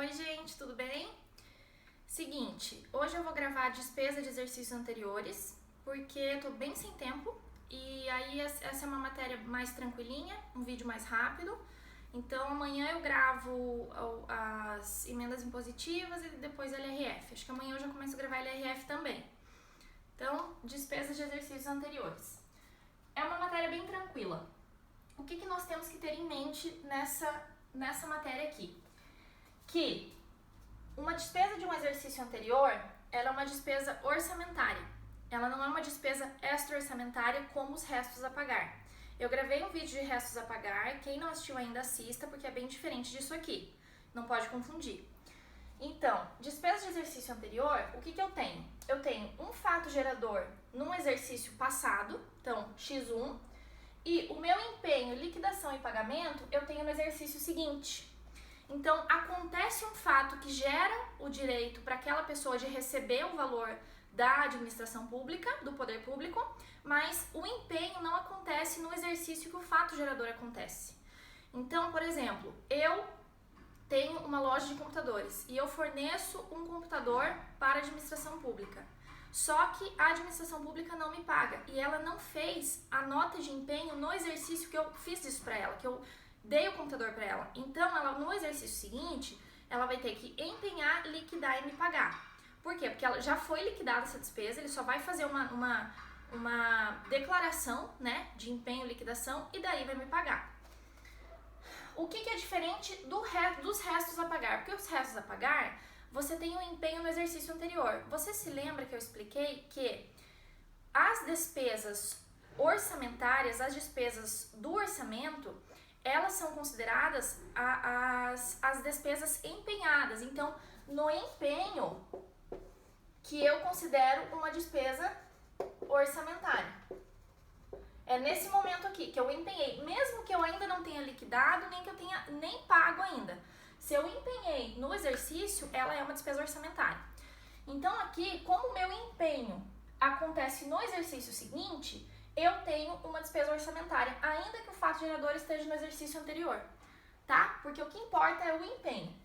Oi gente, tudo bem? Seguinte, hoje eu vou gravar a despesa de exercícios anteriores, porque eu tô bem sem tempo e aí essa é uma matéria mais tranquilinha, um vídeo mais rápido. Então amanhã eu gravo as emendas impositivas e depois a LRF. Acho que amanhã eu já começo a gravar a LRF também. Então, despesa de exercícios anteriores. É uma matéria bem tranquila. O que nós temos que ter em mente nessa matéria aqui? Que uma despesa de um exercício anterior, ela é uma despesa orçamentária. Ela não é uma despesa extra-orçamentária como os restos a pagar. Eu gravei um vídeo de restos a pagar, quem não assistiu ainda assista, porque é bem diferente disso aqui. Não pode confundir. Então, despesa de exercício anterior, o que eu tenho? Eu tenho um fato gerador num exercício passado, então X1, e o meu empenho, liquidação e pagamento, eu tenho no exercício seguinte. Então, acontece um fato que gera o direito para aquela pessoa de receber o valor da administração pública, do poder público, mas o empenho não acontece no exercício que o fato gerador acontece. Então, por exemplo, eu tenho uma loja de computadores e eu forneço um computador para a administração pública. Só que a administração pública não me paga e ela não fez a nota de empenho no exercício que eu fiz isso para ela, que eu dei o computador para ela. Então, ela no exercício seguinte, ela vai ter que empenhar, liquidar e me pagar. Por quê? Porque ela já foi liquidada essa despesa, ele só vai fazer uma declaração, né, de empenho e liquidação e daí vai me pagar. O que é diferente dos restos a pagar? Porque os restos a pagar, você tem um empenho no exercício anterior. Você se lembra que eu expliquei que as despesas orçamentárias, as despesas do orçamento, elas são consideradas as despesas empenhadas. Então, no empenho, que eu considero uma despesa orçamentária. É nesse momento aqui que eu empenhei, mesmo que eu ainda não tenha liquidado, nem que eu tenha nem pago ainda. Se eu empenhei no exercício, ela é uma despesa orçamentária. Então aqui, como o meu empenho acontece no exercício seguinte, eu tenho uma despesa orçamentária, ainda que o fato gerador esteja no exercício anterior, tá? Porque o que importa é o empenho.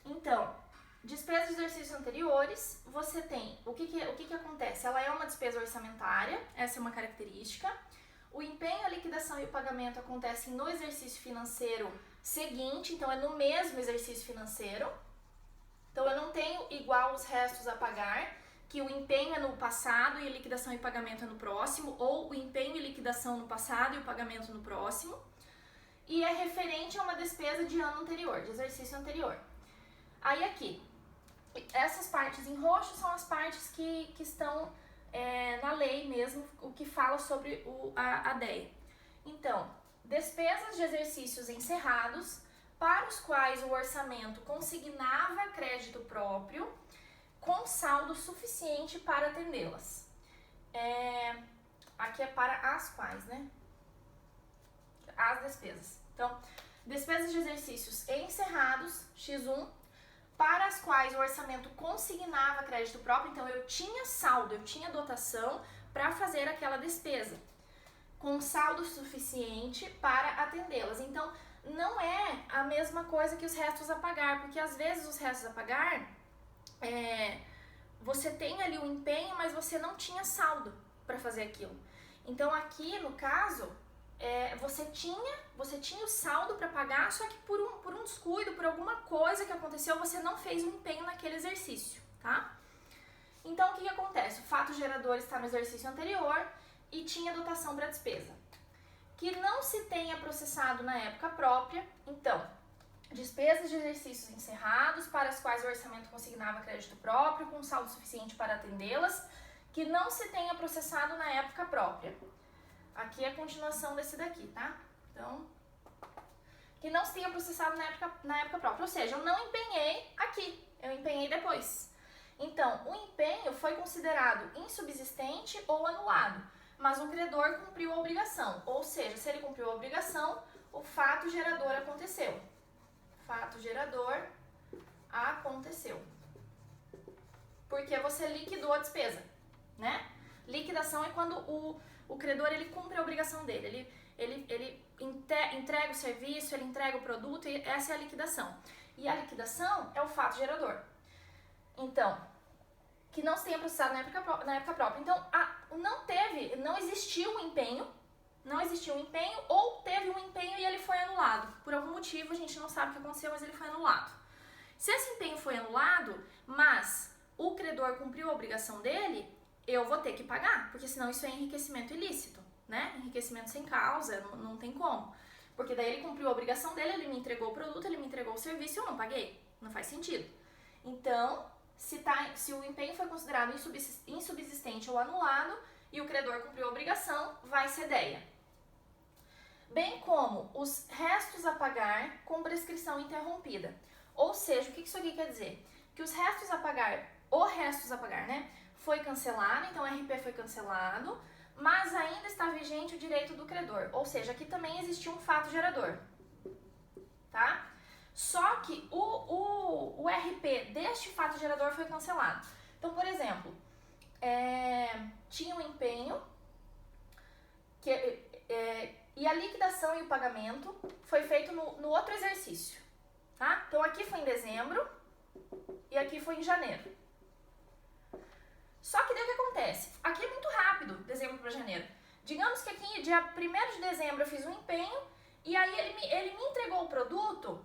Então, despesas de exercícios anteriores, você tem, o que acontece? Ela é uma despesa orçamentária, essa é uma característica. O empenho, a liquidação e o pagamento acontecem no exercício financeiro seguinte, então é no mesmo exercício financeiro. Então eu não tenho igual os restos a pagar, que o empenho é no passado e a liquidação e pagamento é no próximo, ou o empenho e liquidação no passado e o pagamento no próximo. E é referente a uma despesa de ano anterior, de exercício anterior. Aí aqui, essas partes em roxo são as partes que estão na lei mesmo, o que fala sobre a DEA. Então, despesas de exercícios encerrados para os quais o orçamento consignava crédito próprio com saldo suficiente para atendê-las. Aqui é para as quais, né? As despesas. Então, despesas de exercícios encerrados, X1, para as quais o orçamento consignava crédito próprio, então eu tinha saldo, eu tinha dotação para fazer aquela despesa, com saldo suficiente para atendê-las. Então, não é a mesma coisa que os restos a pagar, porque às vezes os restos a pagar, você tem ali o empenho, mas você não tinha saldo para fazer aquilo. Então, aqui no caso, você tinha o saldo para pagar, só que por um descuido, por alguma coisa que aconteceu, você não fez o empenho naquele exercício, tá? Então, o que acontece? O fato gerador está no exercício anterior e tinha dotação para despesa, que não se tenha processado na época própria. Então, despesas de exercícios encerrados para as quais o orçamento consignava crédito próprio com saldo suficiente para atendê-las, que não se tenha processado na época própria. Aqui é a continuação desse daqui, tá? Então, que não se tenha processado na época própria. Ou seja, eu não empenhei aqui, eu empenhei depois. Então, o empenho foi considerado insubsistente ou anulado, mas o credor cumpriu a obrigação. Ou seja, se ele cumpriu a obrigação, o fato gerador aconteceu. Fato gerador aconteceu. Porque você liquidou a despesa, né? Liquidação é quando o credor ele cumpre a obrigação dele, ele entrega o serviço, ele entrega o produto e essa é a liquidação. E a liquidação é o fato gerador. Então, que não se tenha processado na época própria. Então, não existiu um empenho, ou teve um empenho e ele foi anulado. Por algum motivo, a gente não sabe o que aconteceu, mas ele foi anulado. Se esse empenho foi anulado, mas o credor cumpriu a obrigação dele, eu vou ter que pagar, porque senão isso é enriquecimento ilícito, né? Enriquecimento sem causa, não tem como. Porque daí ele cumpriu a obrigação dele, ele me entregou o produto, ele me entregou o serviço e eu não paguei. Não faz sentido. Então, se o empenho foi considerado insubsistente ou anulado e o credor cumpriu a obrigação, vai ser DEA. Bem como os restos a pagar com prescrição interrompida. Ou seja, o que isso aqui quer dizer? Que os restos a pagar, né, foi cancelado, então o RP foi cancelado, mas ainda está vigente o direito do credor. Ou seja, aqui também existiu um fato gerador, tá? Só que o RP deste fato gerador foi cancelado. Então, por exemplo, tinha um empenho e a liquidação e o pagamento foi feito no outro exercício, tá? Então, aqui foi em dezembro e aqui foi em janeiro. Só que daí o que acontece? Aqui é muito rápido, dezembro para janeiro. Digamos que aqui, dia 1º de dezembro, eu fiz um empenho e aí ele me entregou o produto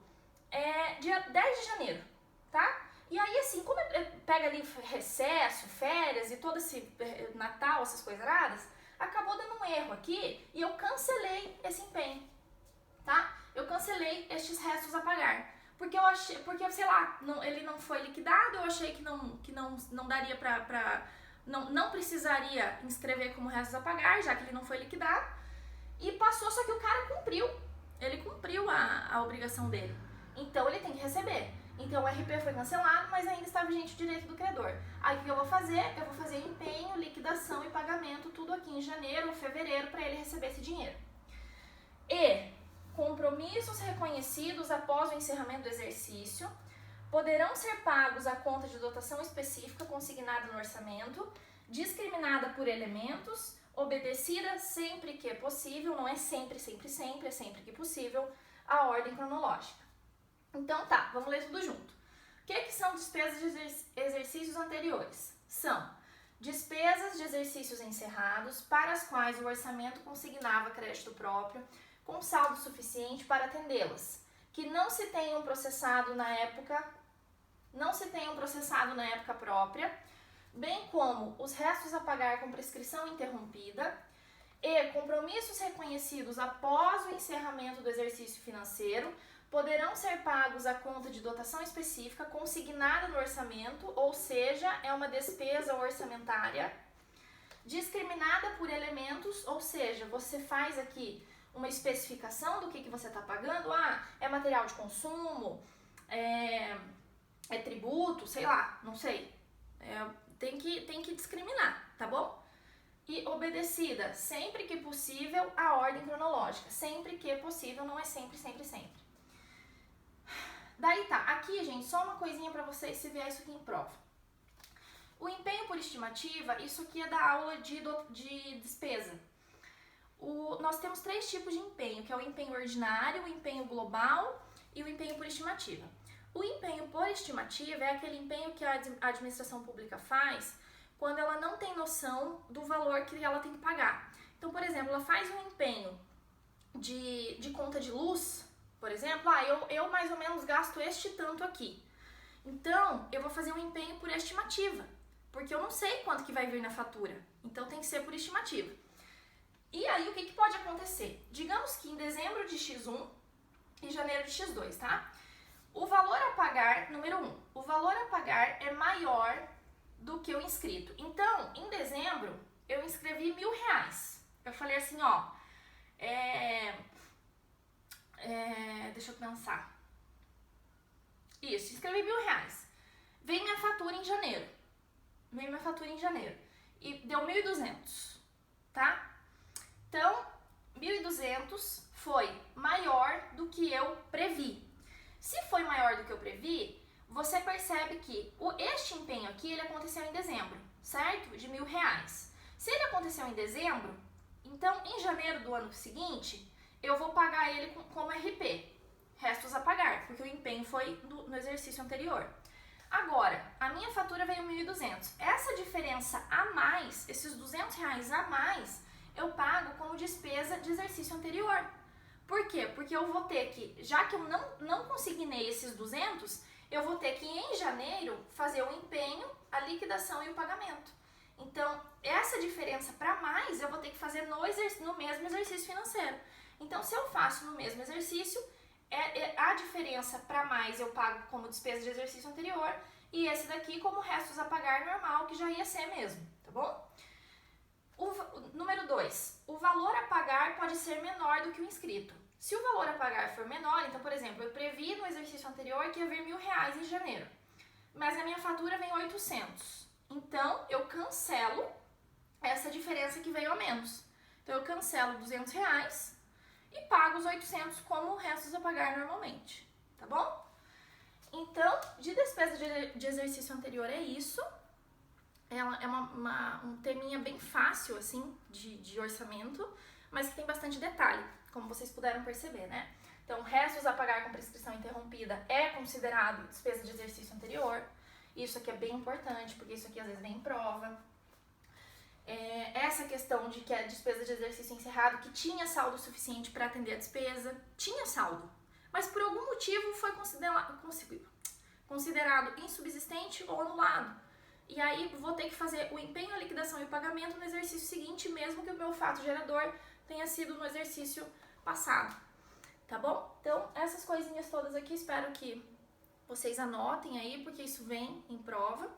dia 10 de janeiro, tá? E aí, assim, como pega ali recesso, férias e todo esse Natal, essas coisas raras, acabou dando um erro aqui e eu cancelei esse empenho, tá? Eu cancelei estes restos a pagar. Porque sei lá, ele não foi liquidado, eu achei que não daria não precisaria inscrever como restos a pagar, já que ele não foi liquidado. E passou, só que o cara cumpriu. Ele cumpriu a obrigação dele. Então ele tem que receber. Então o RP foi cancelado, mas ainda está vigente o direito do credor. Aí o que eu vou fazer? Eu vou fazer empenho, liquidação e pagamento, tudo aqui em janeiro ou fevereiro, para ele receber esse dinheiro. E compromissos reconhecidos após o encerramento do exercício poderão ser pagos à conta de dotação específica consignada no orçamento, discriminada por elementos, obedecida sempre que possível, não é sempre, sempre, sempre, é sempre que possível, a ordem cronológica. Então tá, vamos ler tudo junto. O que são despesas de exercícios anteriores? São despesas de exercícios encerrados para as quais o orçamento consignava crédito próprio com saldo suficiente para atendê-las, que não se tenham processado na época própria, bem como os restos a pagar com prescrição interrompida e compromissos reconhecidos após o encerramento do exercício financeiro poderão ser pagos à conta de dotação específica consignada no orçamento, ou seja, é uma despesa orçamentária, discriminada por elementos, ou seja, você faz aqui uma especificação do que você está pagando, é material de consumo, é tributo, sei lá, não sei, tem que discriminar, tá bom? E obedecida, sempre que possível, a ordem cronológica, sempre que possível, não é sempre, sempre, sempre. Daí tá, aqui, gente, só uma coisinha pra vocês se vier isso aqui em prova. O empenho por estimativa, isso aqui é da aula de despesa. Nós temos 3 tipos de empenho, que é o empenho ordinário, o empenho global e o empenho por estimativa. O empenho por estimativa é aquele empenho que a administração pública faz quando ela não tem noção do valor que ela tem que pagar. Então, por exemplo, ela faz um empenho de conta de luz, por exemplo, eu mais ou menos gasto este tanto aqui. Então, eu vou fazer um empenho por estimativa, porque eu não sei quanto que vai vir na fatura. Então, tem que ser por estimativa. E aí, o que pode acontecer? Digamos que em dezembro de X1 e janeiro de X2, tá? O valor a pagar, número 1, o valor a pagar é maior do que o inscrito. Então, em dezembro, eu inscrevi R$1.000. Eu falei assim, deixa eu pensar. Isso, inscrevi R$1.000. Vem minha fatura em janeiro. E deu 1.200, tá? Então, 1.200 foi maior do que eu previ. Se foi maior do que eu previ, você percebe que este empenho aqui, ele aconteceu em dezembro, certo? De R$1.000. Se ele aconteceu em dezembro, então em janeiro do ano seguinte, eu vou pagar ele como RP. restos a pagar, porque o empenho foi no exercício anterior. Agora, a minha fatura veio 1.200. Essa diferença a mais, esses R$200 a mais, eu pago como despesa de exercício anterior. Por quê? Porque eu vou ter que, já que eu não consignei esses 200, eu vou ter que em janeiro fazer o empenho, a liquidação e o pagamento. Então, essa diferença para mais eu vou ter que fazer no mesmo exercício financeiro. Então, se eu faço no mesmo exercício, a diferença para mais eu pago como despesa de exercício anterior e esse daqui como restos a pagar normal, que já ia ser mesmo, tá bom? Número 2, o valor a pagar pode ser menor do que o inscrito. Se o valor a pagar for menor, então, por exemplo, eu previ no exercício anterior que ia vir R$1.000 em janeiro, mas na minha fatura vem 800. Então, eu cancelo essa diferença que veio a menos. Então, eu cancelo R$200 e pago os 800 como restos a pagar normalmente, tá bom? Então, de despesa de exercício anterior é isso. É um teminha bem fácil, assim, de orçamento, mas que tem bastante detalhe, como vocês puderam perceber, né? Então, restos a pagar com prescrição interrompida é considerado despesa de exercício anterior. Isso aqui é bem importante, porque isso aqui às vezes vem em prova. Essa questão de que a despesa de exercício encerrado, que tinha saldo suficiente para atender a despesa, tinha saldo, mas por algum motivo foi considerado insubsistente ou anulado. E aí vou ter que fazer o empenho, a liquidação e o pagamento no exercício seguinte, mesmo que o meu fato gerador tenha sido no exercício passado. Tá bom? Então, essas coisinhas todas aqui, espero que vocês anotem aí, porque isso vem em prova.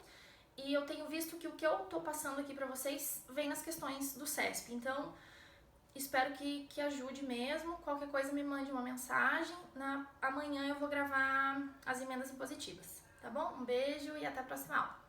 E eu tenho visto que o que eu tô passando aqui pra vocês vem nas questões do CESP. Então, espero que ajude mesmo. Qualquer coisa me mande uma mensagem. Amanhã eu vou gravar as emendas impositivas. Tá bom? Um beijo e até a próxima aula.